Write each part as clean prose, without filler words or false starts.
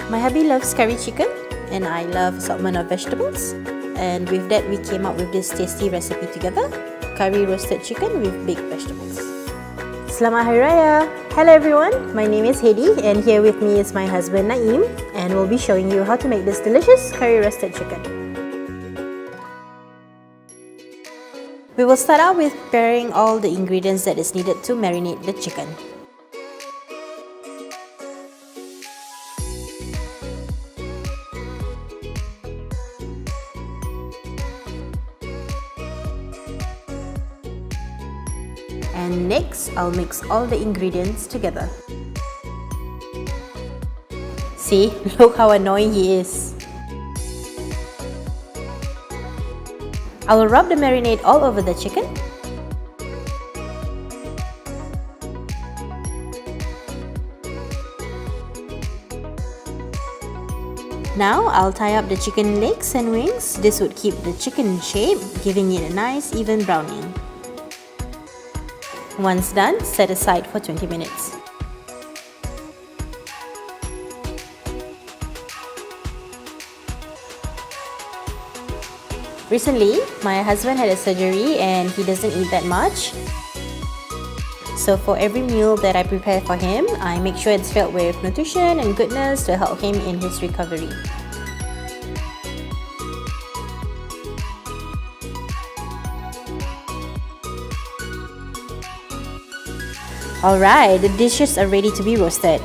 My hubby loves curry chicken and I love assortment of vegetables, and with that we came up with this tasty recipe together, curry roasted chicken with baked vegetables. Selamat Hari Raya! Hello everyone, my name is Hedy and here with me is my husband Naeem, and we'll be showing you how to make this delicious curry roasted chicken. We will start out with preparing all the ingredients that is needed to marinate the chicken. And next, I'll mix all the ingredients together. See, look how annoying he is. I will rub the marinade all over the chicken. Now, I'll tie up the chicken legs and wings. This would keep the chicken in shape, giving it a nice even browning. Once done, set aside for 20 minutes. Recently, my husband had a surgery and he doesn't eat that much. So for every meal that I prepare for him, I make sure it's filled with nutrition and goodness to help him in his recovery. Alright, the dishes are ready to be roasted.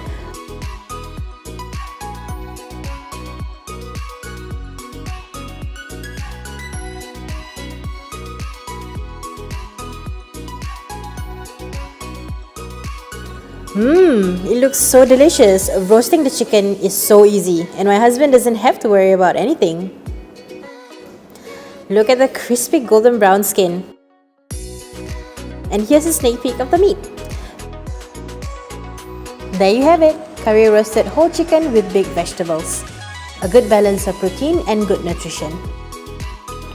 It looks so delicious. Roasting the chicken is so easy and my husband doesn't have to worry about anything. Look at the crispy golden brown skin. And here's a sneak peek of the meat. There you have it, curry roasted whole chicken with baked vegetables. A good balance of protein and good nutrition.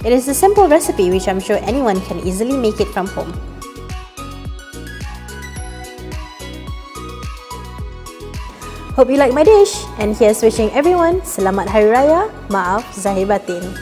It is a simple recipe which I'm sure anyone can easily make it from home. Hope you like my dish, and here's wishing everyone Selamat Hari Raya, Maaf Zahir Batin.